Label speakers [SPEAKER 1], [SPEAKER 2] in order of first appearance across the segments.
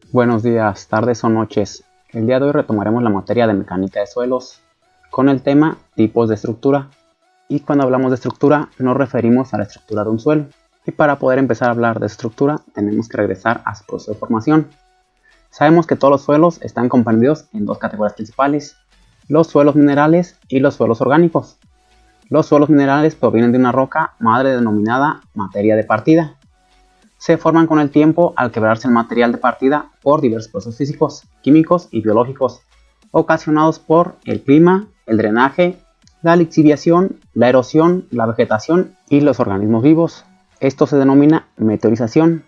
[SPEAKER 1] Buenos días, tardes o noches. El día de hoy retomaremos la materia de mecánica de suelos con el tema tipos de estructura. Y cuando hablamos de estructura nos referimos a la estructura de un suelo. Y para poder empezar a hablar de estructura tenemos que regresar a su proceso de formación. Sabemos que todos los suelos están comprendidos en dos categorías principales: los suelos minerales y los suelos orgánicos. Los suelos minerales provienen de una roca madre denominada materia de partida. Se forman con el tiempo al quebrarse el material de partida por diversos procesos físicos, químicos y biológicos, ocasionados por el clima, el drenaje, la lixiviación, la erosión, la vegetación y los organismos vivos. Esto se denomina meteorización.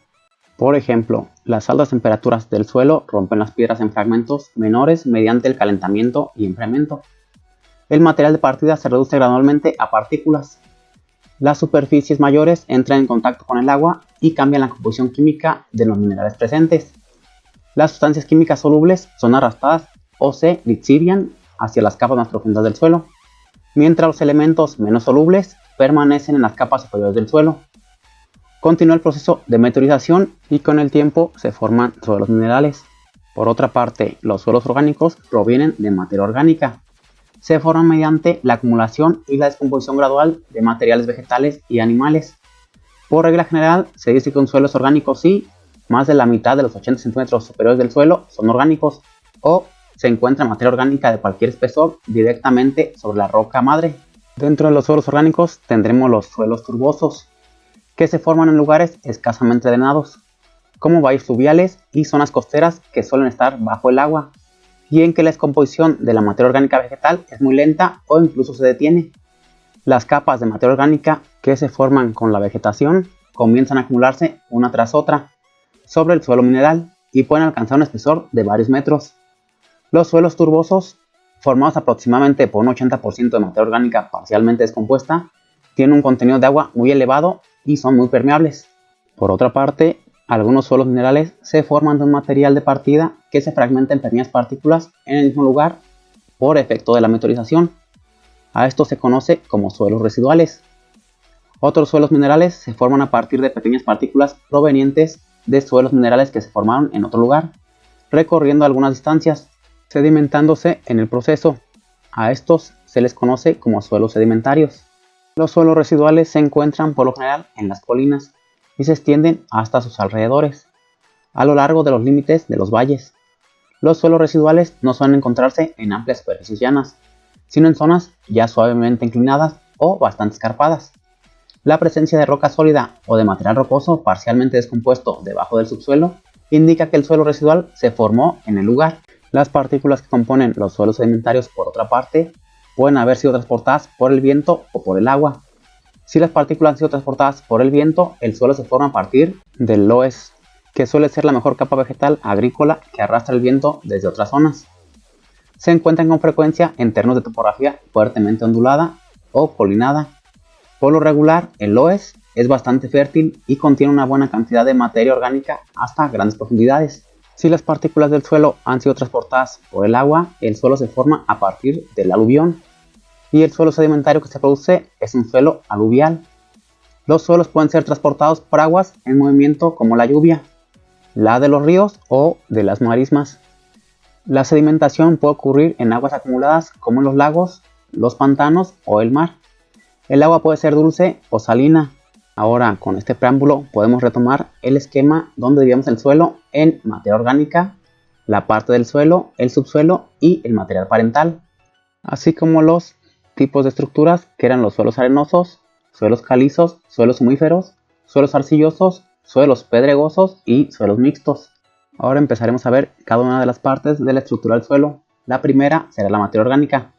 [SPEAKER 1] Por ejemplo, las altas temperaturas del suelo rompen las piedras en fragmentos menores mediante el calentamiento y enfriamiento. El material de partida se reduce gradualmente a partículas. Las superficies mayores entran en contacto con el agua y cambian la composición química de los minerales presentes. Las sustancias químicas solubles son arrastradas o se lixivian hacia las capas más profundas del suelo, mientras los elementos menos solubles permanecen en las capas superiores del suelo. Continúa el proceso de meteorización y con el tiempo se forman suelos minerales. Por otra parte, los suelos orgánicos provienen de materia orgánica. Se forman mediante la acumulación y la descomposición gradual de materiales vegetales y animales. Por regla general, se dice que un suelo es orgánico si más de la mitad de los 80 centímetros superiores del suelo son orgánicos o se encuentra materia orgánica de cualquier espesor directamente sobre la roca madre. Dentro de los suelos orgánicos tendremos los suelos turbosos, que se forman en lugares escasamente drenados, como valles fluviales y zonas costeras que suelen estar bajo el agua, y en que la descomposición de la materia orgánica vegetal es muy lenta o incluso se detiene. Las capas de materia orgánica que se forman con la vegetación comienzan a acumularse una tras otra sobre el suelo mineral y pueden alcanzar un espesor de varios metros. Los suelos turbosos, formados aproximadamente por un 80% de materia orgánica parcialmente descompuesta, tienen un contenido de agua muy elevado y son muy permeables. Por otra parte, algunos suelos minerales se forman de un material de partida que se fragmenta en pequeñas partículas en el mismo lugar por efecto de la meteorización. A esto se conoce como suelos residuales. Otros suelos minerales se forman a partir de pequeñas partículas provenientes de suelos minerales que se formaron en otro lugar, recorriendo algunas distancias, sedimentándose en el proceso. A estos se les conoce como suelos sedimentarios. Los suelos residuales se encuentran por lo general en las colinas y se extienden hasta sus alrededores, a lo largo de los límites de los valles. Los suelos residuales no suelen encontrarse en amplias superficies llanas, sino en zonas ya suavemente inclinadas o bastante escarpadas. La presencia de roca sólida o de material rocoso parcialmente descompuesto debajo del subsuelo indica que el suelo residual se formó en el lugar. Las partículas que componen los suelos sedimentarios, por otra parte, pueden haber sido transportadas por el viento o por el agua. Si las partículas han sido transportadas por el viento, el suelo se forma a partir del loess, que suele ser la mejor capa vegetal agrícola que arrastra el viento desde otras zonas. Se encuentran con frecuencia en terrenos de topografía fuertemente ondulada o colinada. Por lo regular, el loess es bastante fértil y contiene una buena cantidad de materia orgánica hasta grandes profundidades. Si las partículas del suelo han sido transportadas por el agua, el suelo se forma a partir del aluvión, y el suelo sedimentario que se produce es un suelo aluvial. Los suelos pueden ser transportados por aguas en movimiento como la lluvia, la de los ríos o de las marismas. La sedimentación puede ocurrir en aguas acumuladas como en los lagos, los pantanos o el mar. El agua puede ser dulce o salina. Ahora, con este preámbulo podemos retomar el esquema donde dividimos el suelo en materia orgánica, la parte del suelo, el subsuelo y el material parental, así como los tipos de estructuras que eran los suelos arenosos, suelos calizos, suelos humíferos, suelos arcillosos, suelos pedregosos y suelos mixtos. Ahora empezaremos a ver cada una de las partes de la estructura del suelo. La primera será la materia orgánica.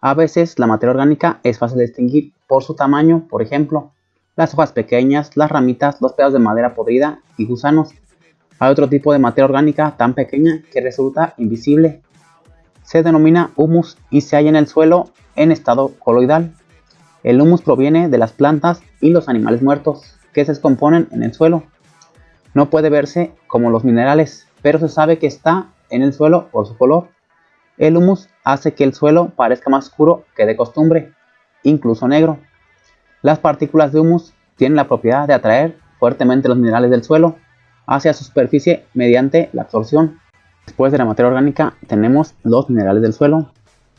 [SPEAKER 1] A veces la materia orgánica es fácil de distinguir por su tamaño, por ejemplo, las hojas pequeñas, las ramitas, los pedazos de madera podrida y gusanos. Hay otro tipo de materia orgánica tan pequeña que resulta invisible. Se denomina humus y se halla en el suelo en estado coloidal. El humus proviene de las plantas y los animales muertos que se descomponen en el suelo. No puede verse como los minerales, pero se sabe que está en el suelo por su color. El humus hace que el suelo parezca más oscuro que de costumbre, incluso negro. Las partículas de humus tienen la propiedad de atraer fuertemente los minerales del suelo. hacia su superficie mediante la absorción. Después de la materia orgánica tenemos los minerales del suelo,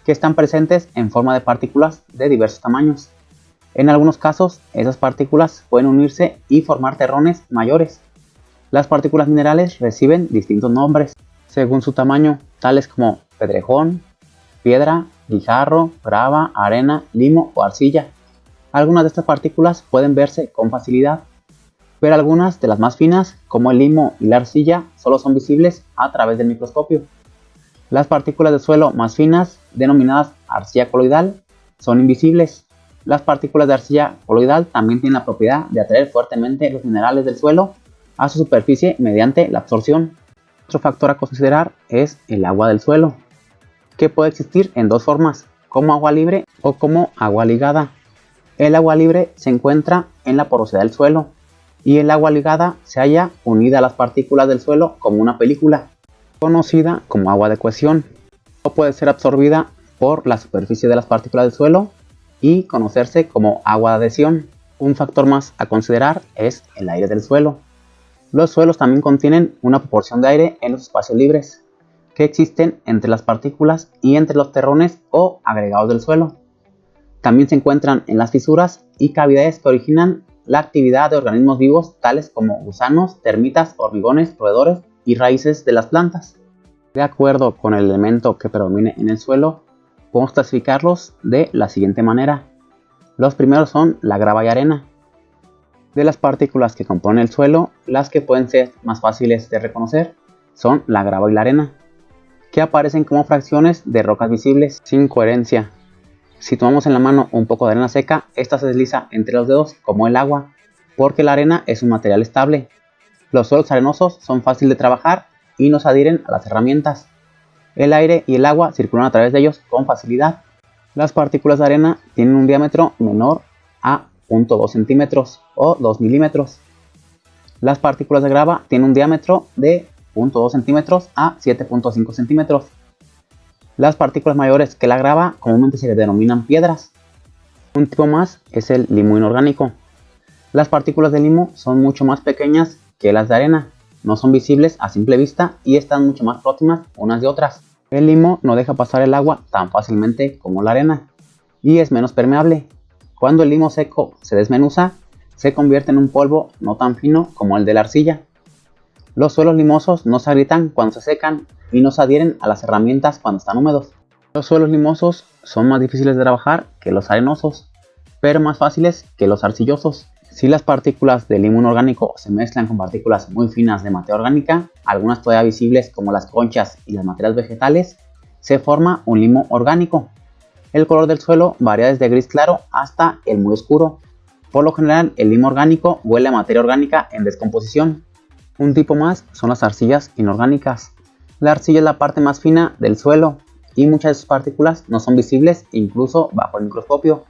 [SPEAKER 1] que están presentes en forma de partículas de diversos tamaños. En algunos casos, esas partículas pueden unirse y formar terrones mayores. Las partículas minerales reciben distintos nombres según su tamaño, tales como pedrejón, piedra, guijarro, grava, arena, limo o arcilla. Algunas de estas partículas pueden verse con facilidad, pero algunas de las más finas, como el limo y la arcilla, solo son visibles a través del microscopio. Las partículas de suelo más finas, denominadas arcilla coloidal, son invisibles. Las partículas de arcilla coloidal también tienen la propiedad de atraer fuertemente los minerales del suelo a su superficie mediante la absorción. Otro factor a considerar es el agua del suelo, que puede existir en dos formas, como agua libre o como agua ligada. El agua libre se encuentra en la porosidad del suelo y el agua ligada se halla unida a las partículas del suelo como una película, conocida como agua de cohesión, o puede ser absorbida por la superficie de las partículas del suelo y conocerse como agua de adhesión. Un factor más a considerar es el aire del suelo. Los suelos también contienen una proporción de aire en los espacios libres que existen entre las partículas y entre los terrones o agregados del suelo. También se encuentran en las fisuras y cavidades que originan la actividad de organismos vivos tales como gusanos, termitas, hormigones, roedores y raíces de las plantas. De acuerdo con el elemento que predomine en el suelo, podemos clasificarlos de la siguiente manera. Los primeros son la grava y arena. De las partículas que componen el suelo, las que pueden ser más fáciles de reconocer son la grava y la arena, que aparecen como fracciones de rocas visibles sin coherencia. Si tomamos en la mano un poco de arena seca, esta se desliza entre los dedos como el agua, porque la arena es un material estable. Los suelos arenosos son fáciles de trabajar y no se adhieren a las herramientas. El aire y el agua circulan a través de ellos con facilidad. Las partículas de arena tienen un diámetro menor a 0.2 centímetros o 2 milímetros. Las partículas de grava tienen un diámetro de 0.2 centímetros a 7.5 centímetros. Las partículas mayores que la grava comúnmente se les denominan piedras. Un tipo más es el limo inorgánico. Las partículas de limo son mucho más pequeñas que las de arena, no son visibles a simple vista y están mucho más próximas unas de otras. El limo no deja pasar el agua tan fácilmente como la arena y es menos permeable. Cuando el limo seco se desmenuza, se convierte en un polvo no tan fino como el de la arcilla. Los suelos limosos no se agrietan cuando se secan y no se adhieren a las herramientas cuando están húmedos. Los suelos limosos son más difíciles de trabajar que los arenosos, pero más fáciles que los arcillosos. Si las partículas del limo inorgánico se mezclan con partículas muy finas de materia orgánica, algunas todavía visibles como las conchas y las materias vegetales, se forma un limo orgánico. El color del suelo varía desde gris claro hasta el muy oscuro. Por lo general, el limo orgánico huele a materia orgánica en descomposición. Un tipo más son las arcillas inorgánicas. La arcilla es la parte más fina del suelo y muchas de sus partículas no son visibles incluso bajo el microscopio.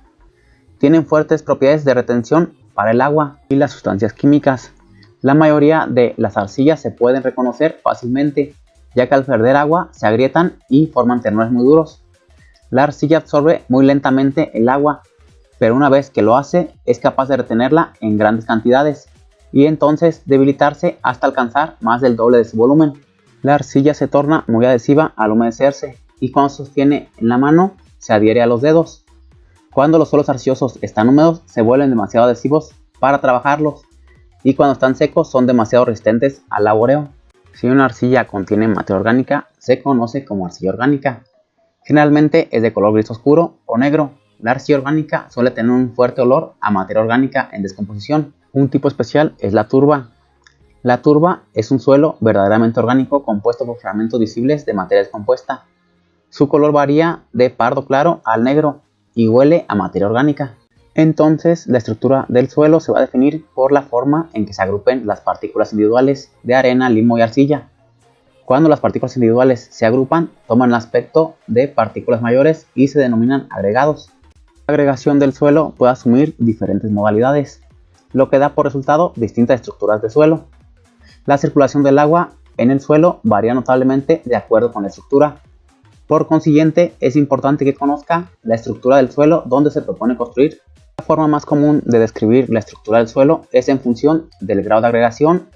[SPEAKER 1] Tienen fuertes propiedades de retención para el agua y las sustancias químicas. La mayoría de las arcillas se pueden reconocer fácilmente, ya que al perder agua se agrietan y forman terrones muy duros. La arcilla absorbe muy lentamente el agua, pero una vez que lo hace es capaz de retenerla en grandes cantidades y entonces debilitarse hasta alcanzar más del doble de su volumen. La arcilla se torna muy adhesiva al humedecerse y cuando se sostiene en la mano se adhiere a los dedos. Cuando los suelos arcillosos están húmedos se vuelven demasiado adhesivos para trabajarlos y cuando están secos son demasiado resistentes al laboreo. Si una arcilla contiene materia orgánica se conoce como arcilla orgánica. Generalmente es de color gris oscuro o negro. La arcilla orgánica suele tener un fuerte olor a materia orgánica en descomposición. Un tipo especial es la turba. La turba es un suelo verdaderamente orgánico compuesto por fragmentos visibles de materia descompuesta. Su color varía de pardo claro al negro y huele a materia orgánica. Entonces la estructura del suelo se va a definir por la forma en que se agrupen las partículas individuales de arena, limo y arcilla. Cuando las partículas individuales se agrupan, toman el aspecto de partículas mayores y se denominan agregados. La agregación del suelo puede asumir diferentes modalidades, lo que da por resultado distintas estructuras de suelo. La circulación del agua en el suelo varía notablemente de acuerdo con la estructura. Por consiguiente, es importante que conozca la estructura del suelo donde se propone construir. La forma más común de describir la estructura del suelo es en función del grado de agregación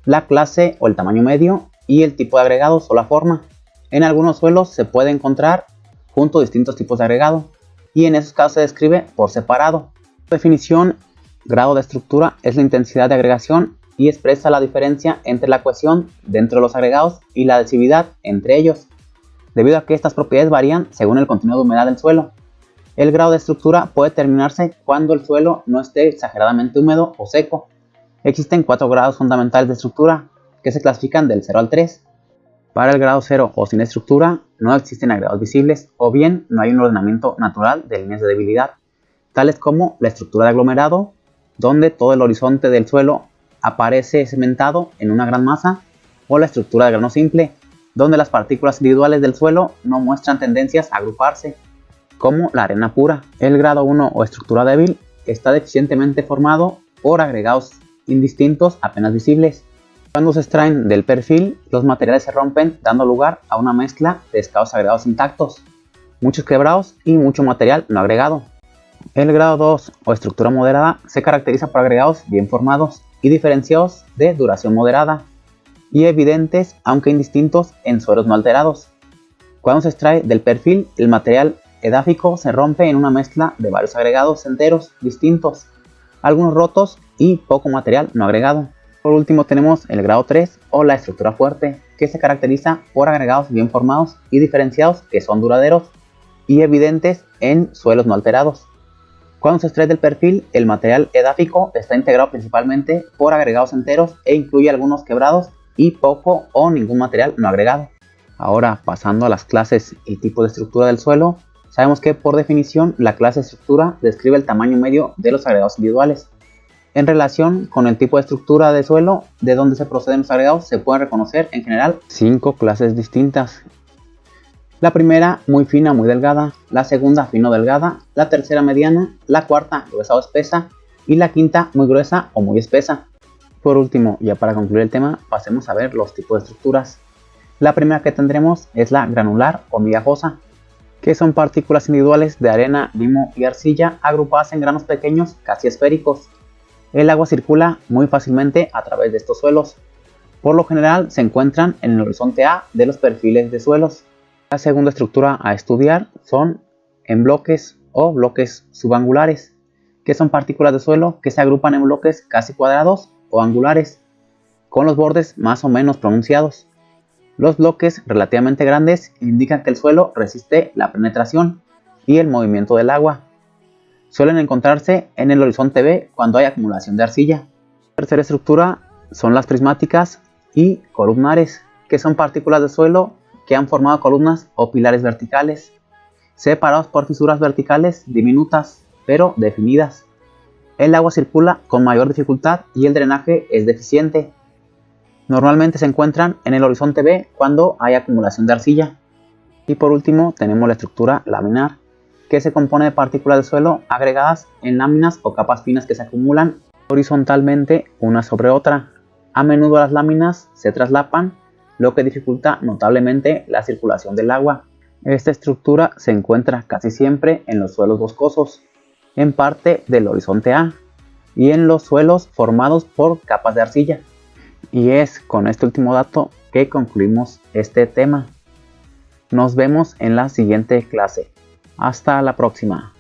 [SPEAKER 1] la clase o el tamaño medio y el tipo de agregados o la forma. En algunos suelos se puede encontrar junto distintos tipos de agregado y en esos casos se describe por separado. Por definición, grado de estructura es la intensidad de agregación y expresa la diferencia entre la cohesión dentro de los agregados y la adhesividad entre ellos, debido a que estas propiedades varían según el contenido de humedad del suelo. El grado de estructura puede determinarse cuando el suelo no esté exageradamente húmedo o seco. Existen 4 grados fundamentales de estructura que se clasifican del 0 al 3. Para el grado 0 o sin estructura no existen agregados visibles o bien no hay un ordenamiento natural de líneas de debilidad, tales como la estructura de aglomerado, donde todo el horizonte del suelo aparece cementado en una gran masa, o la estructura de grano simple, donde las partículas individuales del suelo no muestran tendencias a agruparse, como la arena pura. El grado 1 o estructura débil está deficientemente formado por agregados indistintos apenas visibles. Cuando se extraen del perfil, los materiales se rompen dando lugar a una mezcla de escasos agregados intactos, muchos quebrados y mucho material no agregado. El grado 2 o estructura moderada se caracteriza por agregados bien formados y diferenciados de duración moderada y evidentes aunque indistintos en suelos no alterados. Cuando se extrae del perfil, el material edáfico se rompe en una mezcla de varios agregados enteros distintos, algunos rotos y poco material no agregado. Por último tenemos el grado 3 o la estructura fuerte, que se caracteriza por agregados bien formados y diferenciados que son duraderos y evidentes en suelos no alterados. Cuando se extrae del perfil, el material edáfico está integrado principalmente por agregados enteros e incluye algunos quebrados y poco o ningún material no agregado. Ahora, pasando a las clases y tipos de estructura del suelo, sabemos que por definición la clase de estructura describe el tamaño medio de los agregados individuales. En relación con el tipo de estructura de suelo de donde se proceden los agregados, se pueden reconocer en general 5 clases distintas. La primera, muy fina, muy delgada; la segunda, fino, delgada; la tercera, mediana; la cuarta, gruesa o espesa; y la quinta, muy gruesa o muy espesa. Por último, ya para concluir el tema, pasemos a ver los tipos de estructuras. La primera que tendremos es la granular o migajosa, que son partículas individuales de arena, limo y arcilla agrupadas en granos pequeños casi esféricos. El agua circula muy fácilmente a través de estos suelos. Por lo general se encuentran en el horizonte A de los perfiles de suelos. La segunda estructura a estudiar son en bloques o bloques subangulares, que son partículas de suelo que se agrupan en bloques casi cuadrados o angulares, con los bordes más o menos pronunciados. Los bloques relativamente grandes indican que el suelo resiste la penetración y el movimiento del agua. Suelen encontrarse en el horizonte B cuando hay acumulación de arcilla. La tercera estructura son las prismáticas y columnares, que son partículas de suelo que han formado columnas o pilares verticales, separados por fisuras verticales diminutas, pero definidas. El agua circula con mayor dificultad y el drenaje es deficiente. Normalmente se encuentran en el horizonte B cuando hay acumulación de arcilla. Y por último tenemos la estructura laminar, que se compone de partículas de suelo agregadas en láminas o capas finas que se acumulan horizontalmente una sobre otra. A menudo las láminas se traslapan, lo que dificulta notablemente la circulación del agua. Esta estructura se encuentra casi siempre en los suelos boscosos, en parte del horizonte A, y en los suelos formados por capas de arcilla. Y es con este último dato que concluimos este tema. Nos vemos en la siguiente clase. Hasta la próxima.